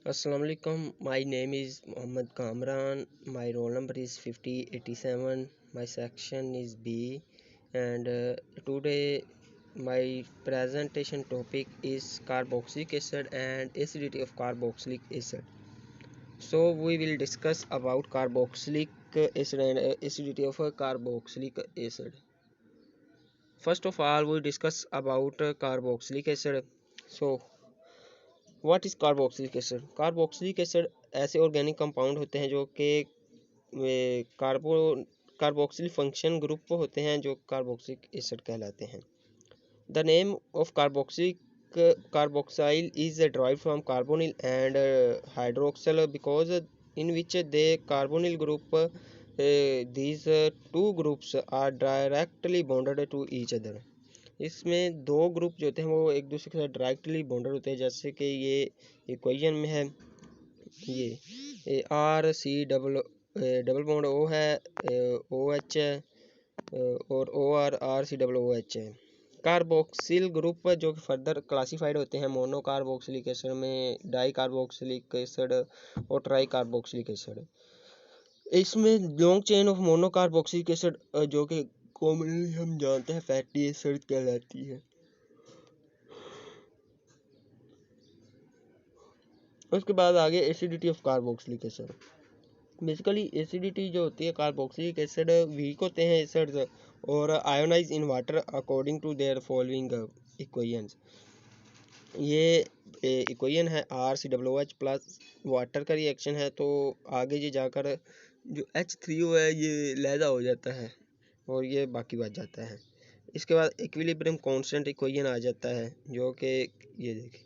Assalamu alaikum. My name is Muhammad Kamran. My roll number is 5087. My section is B, and today my presentation topic is carboxylic acid and acidity of carboxylic acid. So we will discuss about carboxylic acid and acidity of carboxylic acid. First of all, we discuss about carboxylic acid. So what is carboxylic acid? Carboxylic acid ऐसे organic compound होते हैं जो कि कार्बो carboxyl function group होते हैं जो carboxylic acid कहलाते हैं। The name of carboxyl is derived from carbonyl and hydroxyl because in which they carbonyl group these two groups are directly bonded to each other. इसमें दो ग्रुप जो होते हैं वो एक दूसरे के साथ डायरेक्टली बॉन्डेड होते हैं, जैसे कि ये इक्वेशन में है, ये R C double bond O है, ओ एच है, और O R C double O H है। कार्बोक्सिल ग्रुप जो कि फर्दर क्लासिफाइड होते हैं मोनो कार्बोक्सिलिक एसिड में, डाई कार्बोक्सिलिक एसिड और ट्राई कार्बोक्सिलिक एसिड। इसमें long chain of mono carboxylic acid जो कि कॉमनली हम जानते हैं फैटी एसिड कहलाती है। उसके बाद आगे acidity of carboxylic acid. Basically acidity जो होती है कार्बोक्सिलिक एसिड वीक होते हैं एसिड्स और ionize in water according to their following equations. ये इक्वेशन है RCOOH प्लस वाटर का रिएक्शन है, तो आगे ये जाकर जो H3O है ये लैदा हो जाता है और ये बाकी बच जाता है। इसके बाद इक्विलिब्रियम कांस्टेंट इक्वेशन आ जाता है जो कि ये देखिए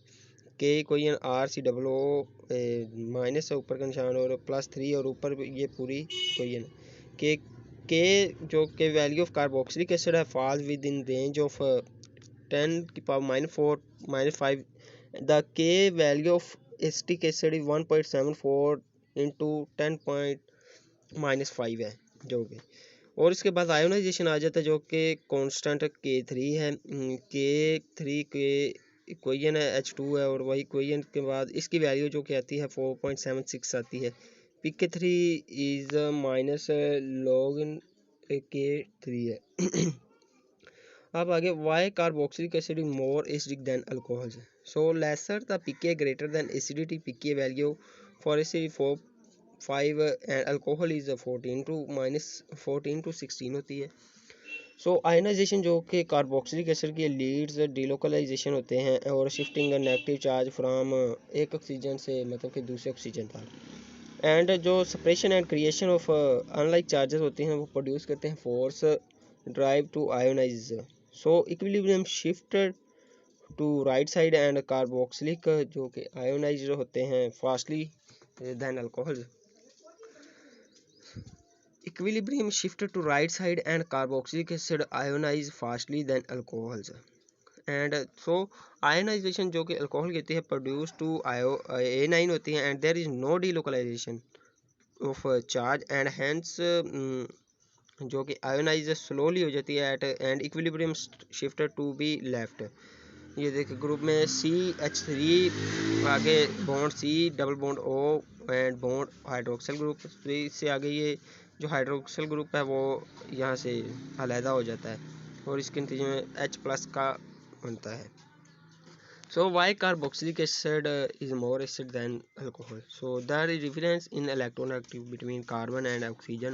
के इक्वेशन RCOO माइनस है ऊपर का निशान और +3 और ऊपर ये पूरी इक्वेशन के जो के वैल्यू ऑफ कार्बोक्सिलिक एसिड है fall with in range of 10⁻⁻⁴ the K value of acetic acid is 1.74 into 10⁻⁻5 है जो कि, और इसके बाद आयोनाइजेशन आ जाता है जो कि कांस्टेंट K3 है। K3 के इक्वेशन है H2 है और वही इक्वेशन के बाद इसकी वैल्यू जो कि आती है 4.76 आती है। PK3 is minus log K3 है। अब आगे why carboxylic acid is more acidic than alcohols. So lesser the pK greater than acidity pK value for acid 5 and alcohol is 14 to 16 होती है। सो आयनाइजेशन जो कि कार्बोक्सिलिक एसिड की leads delocalization होते हैं और shifting the negative charge from एक oxygen से मतलब कि दूसरे ऑक्सीजन तक, एंड जो separation and creation of unlike charges होते हैं वो प्रोड्यूस करते हैं force drive to ionize. So equilibrium shifted to right side and carboxylic जो कि आयोनाइज होते हैं fastly than alcohol. Equilibrium shifted to right side and carboxylic acid ionize fastly than alcohols. And so ionization जो कि alcohol कहती है produce two A9 होती है and there is no delocalization of charge and hence जो कि ionize slowly हो जाती है at and equilibrium shifted to be left. ये देखिए ग्रुप में CH3 आगे bond C double bond O and bond hydroxyl group से आगे ये जो हाइड्रोक्सिल ग्रुप है वो यहाँ से अलहदा हो जाता है और इसके नतीजे में H+ का बनता है। So why carboxylic acid is more acid than alcohol? So there is difference in electronegativity between carbon and oxygen.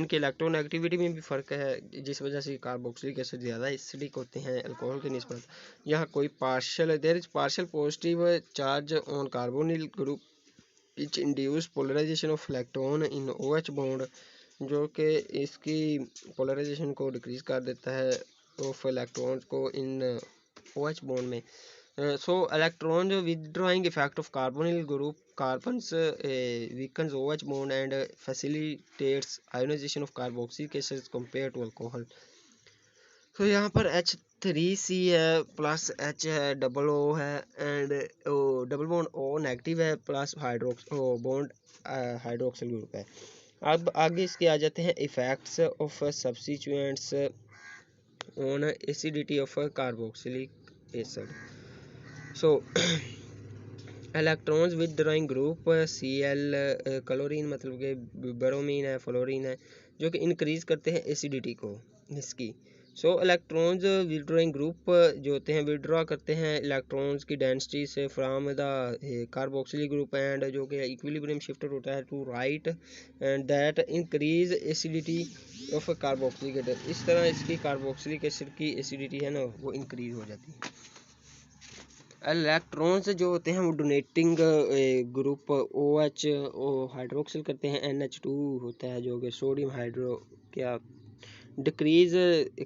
इनके इलेक्ट्रोनेगेटिविटी में भी फ़र्क है जिस वजह से कार्बोक्सिलिक एसिड ज़्यादा एसिडिक होते हैं अल्कोहल के निस्बत। यहाँ कोई partial there is partial positive charge on carbonyl group which induce polarization of electron in OH bond जो कि इसकी पोलराइजेशन को डिक्रीज कर देता है ऑफ इलेक्ट्रॉन्स को इन OH बॉन्ड में। So electron withdrawing effect of carbonyl group carbons weakens OH bond and facilitates ionization of carboxylic acids compared to alcohol. So यहाँ पर H3C है प्लस H है डबल O है and double bond O negative है plus bond hydroxyl group है। अब आगे इसके आ जाते हैं effects of substituents on acidity of carboxylic acid. So electrons with drawing group Cl chlorine मतलब कि ब्रोमीन है, फ्लोरीन है, जो कि इंक्रीज करते हैं एसिडिटी को इसकी। सो इलेक्ट्रॉन्स विड्रॉइंग ग्रुप जो होते हैं विड्रॉ करते हैं इलेक्ट्रॉन्स की डेंसिटी से from the carboxylic group and जो कि इक्विलिब्रियम शिफ्टेड होता है to right and that increase acidity of carboxylic acid. इस तरह इसकी कार्बोक्सिलिक एसिड की एसिडिटी है ना वो इंक्रीज हो जाती है। इलेक्ट्रॉन्स जो होते हैं वो डोनेटिंग ग्रुप OH हाइड्रोक्सिल करते हैं, NH2 होता है जो कि सोडियम हाइड्रो क्या डिक्रीज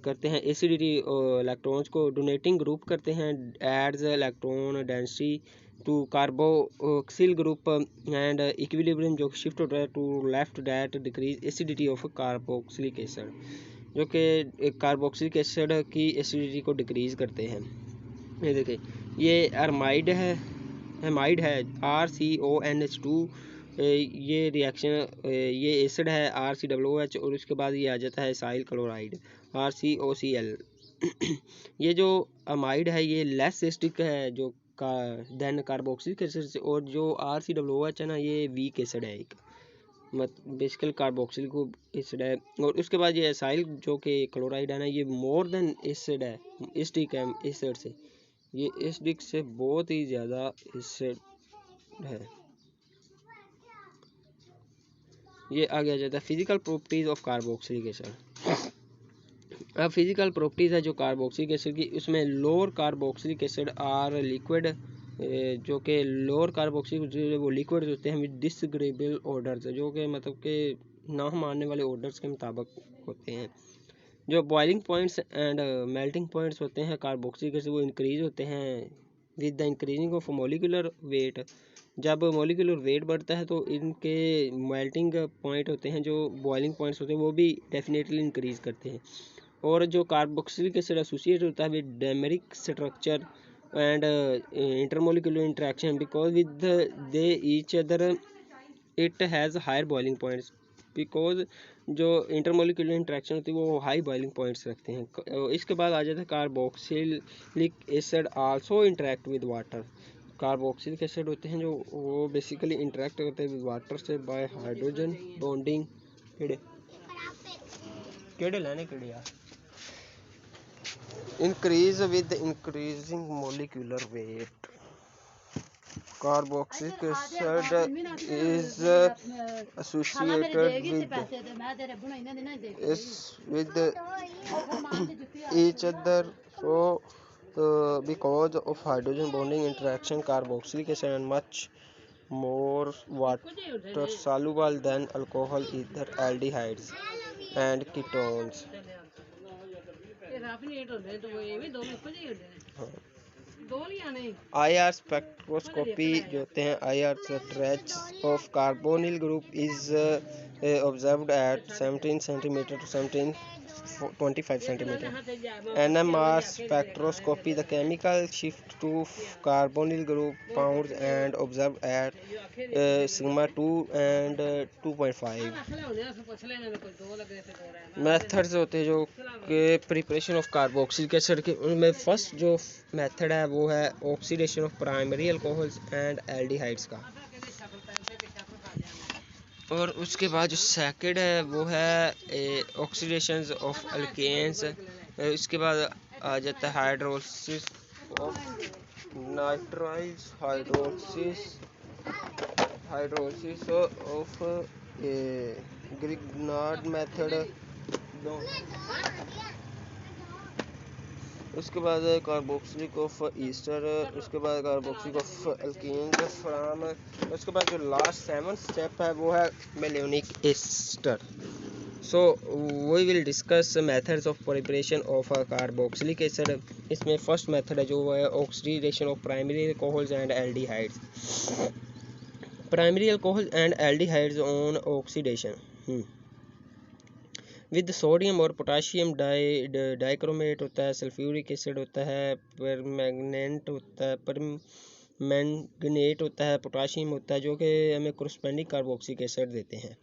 करते हैं एसिडिटी इलेक्ट्रॉन्स को। डोनेटिंग ग्रुप करते हैं adds electron density to carboxyl group and equilibrium जो शिफ्ट होता है to left that decrease acidity of carboxylic acid, जो कि कार्बोक्सिलिक एसिड की एसिडिटी को डिक्रीज करते हैं। ये देखिए ये एरमाइड है RCONH2, ये रिएक्शन ये एसिड है RCOOH और उसके बाद ये आ जाता है साइल क्लोराइड RCOCl। ये जो अमाइड है ये लेस एसिडिक है जो का देन कार्बोक्सिलिक एसिड से, और जो RCOOH है ना ये वीक एसिड है एक बेसिकल कार्बोक्सिल को एसिड है। और उसके बाद ये एसाइल जो कि क्लोराइड है ना ये मोर देन एसिड है, एसिडिक है एसिड से, ये एसिडिक से बहुत ही ज़्यादा एसिड है। ये आ गया जाता है physical properties of carboxylic acid. अब फिजिकल प्रॉपर्टीज है जो कार्बोक्सिलिक एसिड की, उसमें lower carboxylic acid are liquid, जो कि लोअर कार्बोक्सिलिक वो लिक्विड होते हैं विद डिसएग्रीएबल ऑर्डर्स, जो कि मतलब कि ना मानने वाले ऑर्डर्स के मुताबिक होते हैं। जो boiling points and melting points होते हैं कार्बोक्सिलिक एसिड वो इंक्रीज होते हैं with the increasing of molecular weight. जब मोलिकुलर वेट बढ़ता है तो इनके मेल्टिंग पॉइंट होते हैं, जो बॉइलिंग पॉइंट्स होते हैं वो भी डेफिनेटली इंक्रीज करते हैं। और जो कार्बोक्सिलिक एसिड एसोसिएट होता है with dimeric structure and intermolecular interaction because with they each other it has higher boiling points, because जो इंटरमोलिकुलर इंटरेक्शन होती है वो हाई बॉइलिंग पॉइंट्स रखते हैं। इसके बाद आ जाता है carboxylic acid also interact with water. Carboxylic acid होते हैं जो वो बेसिकली इंटरेक्ट करते हैं विद वाटर से बाय हाइड्रोजन बॉन्डिंग। केड़े लेने केड़े यार increase with increasing molecular weight. Carboxylic acid is associated with each other, so because of hydrogen bonding interaction carboxylic acid is much more water soluble than alcohol, ether, aldehydes and ketones. IR spectroscopy जो होते हैं IR trace of carbonyl group is observed at 17 cm to 25 cm. NMR spectroscopy the chemical shift to carbonyl group pounds and observed at sigma 2 and 2.5. Methods होते हैं जो कि preparation of carboxylic acid के, उनमें first जो method है वो है oxidation of primary alcohols and aldehydes का, और उसके बाद जो सेकंड है वो है ऑक्सीडेशन ऑफ अल्केन्स। उसके बाद आ जाता है hydrolysis of nitriles, hydrolysis of Grignard method. उसके बाद कार्बोक्सिलिक ऑफ ईस्टर, उसके बाद कार्बोक्सिलिक ऑफ अल्कीन्स फ्राम। उसके बाद जो लास्ट 7th स्टेप है वो है malonic ester. So we will discuss methods of preparation of carboxylic acid. इसमें फर्स्ट मेथड है जो है oxidation of primary alcohols and aldehydes. Primary alcohol and aldehydes on oxidation with sodium और potassium dichromate होता है, सल्फ्यूरिक एसिड होता है, permanganate होता है, परमैंगनेट होता है, पोटाशियम होता है, जो कि हमें कोरस्पेंडिंग कार्बोक्सिलिक एसिड देते हैं।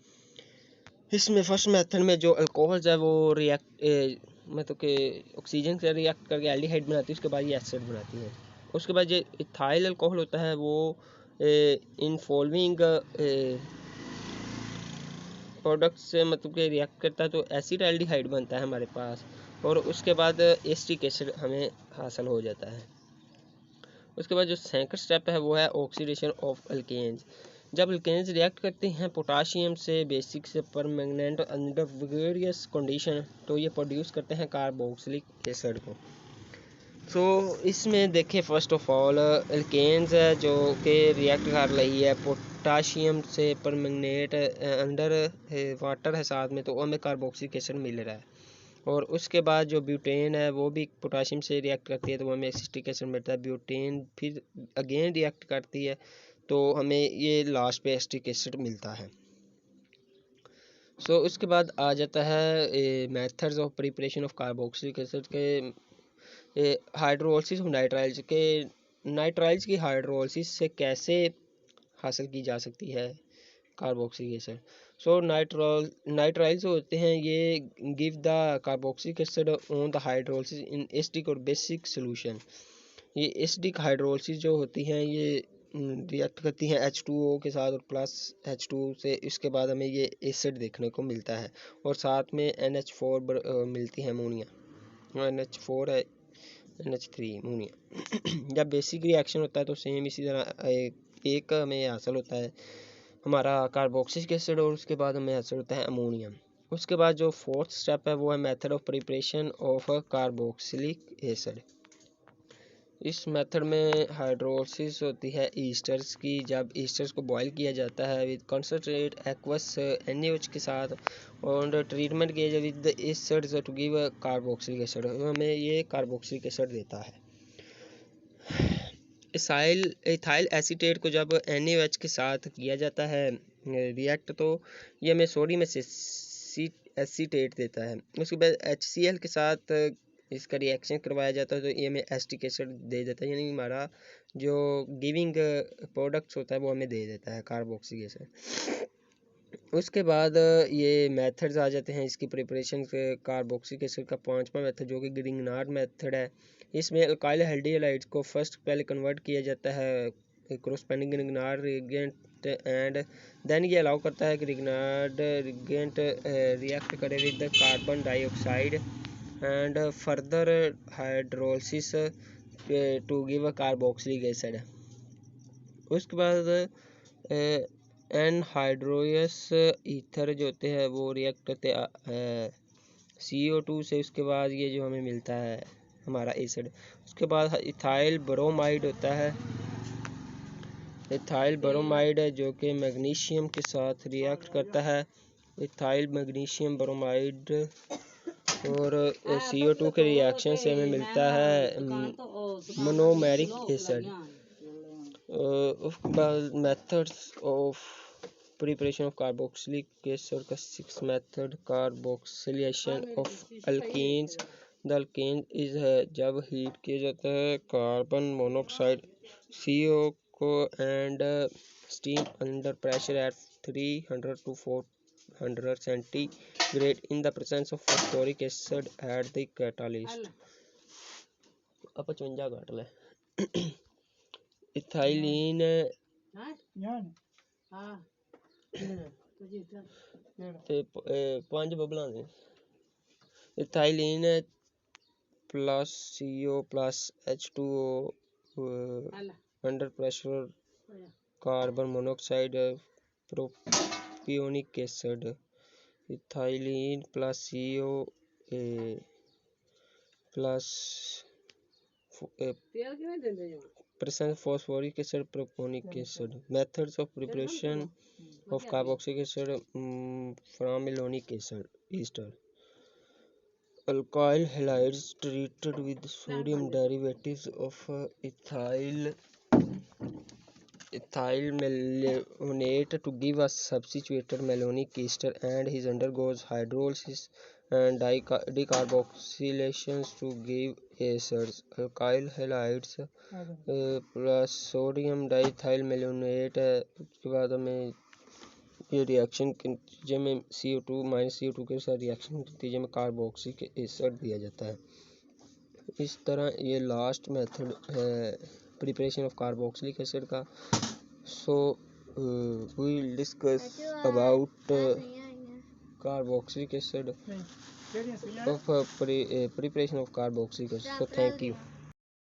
इसमें फर्स्ट मेथड में जो अल्कोहल्स है वो मतलब कि ऑक्सीजन से रिएक्ट करके एल्डिहाइड बनाती है, उसके बाद ये एसिड बनाती है। उसके बाद जो इथाइल अल्कोहल होता है वो इन फॉलोइंग प्रोडक्ट से मतलब कि रिएक्ट करता है तो एसिटाल्डिहाइड बनता है हमारे पास, और उसके बाद एसिटिक एसिड हमें हासिल हो जाता है। उसके बाद जो सेकंड स्टेप है वो है ऑक्सीडेशन ऑफ अल्केन्स। जब अल्केन्स रिएक्ट करते हैं पोटाशियम से बेसिक से परमैंगनेट अंडर वेरियस कंडीशन, तो ये प्रोड्यूस करते हैं कार्बोक्सिलिक एसिड को। तो इसमें देखें फर्स्ट ऑफ ऑल अल्केन्स है जो कि रिएक्ट कर रही है पोटाशियम से परमैंगनेट अंडर वाटर है साथ में, तो हमें कार्बोक्सिलिक एसिड मिल रहा है। और उसके बाद जो ब्यूटेन है वो भी पोटाशियम से रिएक्ट करती है तो हमें एसिटिक एसिड मिलता है। ब्यूटेन फिर अगेन रिएक्ट करती है तो हमें ये लास्ट पे एसिटिक एसिड मिलता है। उसके बाद आ जाता है methods of preparation of carboxylic acid के हाइड्रोलिसिस ऑफ नाइट्राइल्स के। नाइट्राइल्स की हाइड्रोलिसिस से कैसे हासिल की जा सकती है कार्बोक्सिलिक एसिड। नाइट्राइल्स होते हैं ये give the carboxylic acid on the hydrolysis in acidic और बेसिक सॉल्यूशन। ये एसिडिक हाइड्रोलिसिस जो होती हैं ये रिएक्ट करती हैं H2O के साथ और प्लस H2 से, इसके बाद हमें ये एसिड देखने को मिलता है और साथ में NH4 मिलती है अमोनिया, NH4 है NH3 अमोनिया। जब बेसिक रिएक्शन होता है तो सेम इसी तरह एक हमें हासिल होता है हमारा कार्बोक्सिलिक एसिड और उसके बाद हमें हासिल होता है अमोनिया। उसके बाद जो फोर्थ स्टेप है वो है method of preparation of carboxylic acid. इस मेथड में हाइड्रोलिसिस होती है ईस्टर्स की। जब ईस्टर्स को बॉईल किया जाता है विद कंसंट्रेट एक्वस NaOH के साथ और ट्रीटमेंट किया जाए with acids to give carboxylic acid, हमें ये कार्बोक्सिलिक एसिड देता है। इथाइल एसीटेट को जब NaOH के साथ किया जाता है रिएक्ट तो ये हमें सोडियम एसीटेट देता है। उसके बाद HCl के साथ इसका रिएक्शन करवाया जाता है तो ये हमें एसिटिक एसिड दे देता है, यानी हमारा जो गिविंग प्रोडक्ट्स होता है वो हमें दे देता है कार्बोक्सिलिक एसिड। उसके बाद ये मेथड्स आ जाते हैं इसकी प्रिपरेशन के। कार्बोक्सिलिक एसिड का पांचवा मेथड जो कि ग्रिग्नार्ड मेथड है, इसमें अल्काइल हैल्डिहाइड्स को फर्स्ट पहले कन्वर्ट किया जाता है corresponding Grignard reagent and then ये अलाउ करता है ग्रिग्नार्ड रिएजेंट रिएक्ट करे with carbon dioxide and further hydrolysis to give carboxylic acid. उसके बाद एनहाइड्रोस ईथर जो होते हैं वो रिएक्ट करते हैं CO2 से। उसके बाद ये जो हमें मिलता है हमारा एसिड। उसके बाद इथाइल ब्रोमाइड होता है, इथाइल ब्रोमाइड है जो कि मैग्नीशियम के साथ रिएक्ट करता है। इथाइल मैग्नीशियम ब्रोमाइड और CO2 के रिएक्शन से हमें मिलता है मोनोमेरिक एसिड। उसके बाद methods of preparation of carboxylic acid का six method carboxylation of alkenes. The alkene is है जब हीट किया जाता है कार्बन मोनोऑक्साइड CO को and steam under pressure at 300 to 400 centigrade in the presence of phosphoric acid at the catalyst. अब 55 घट ले इथाइलिन ते 5 बबलां ने ethylene plus CO plus H2O under pressure carbon monoxide propionic acid. Ethylene plus CO plus present phosphoric acid propionic acid। Methods of preparation of carboxylic acid from malonic acid ester। Alkyl halides treated with sodium derivatives of ethyl malonate to give a substituted malonic ester and his undergoes hydrolysis and decarboxylation to give acids। Alkyl halides plus sodium diethyl malonate है। उसके बाद हमें ये reaction के नतीजे में CO2 minus CO2 के साथ रिएक्शन के नतीजे में कार्बोक्सिलिक एसिड दिया जाता है। इस तरह ये लास्ट मेथड है प्रिपरेशन ऑफ कार्बोक्सिलिक एसिड का। So we'll discuss about carboxylic acid of preparation of carboxylic acid. So thank you.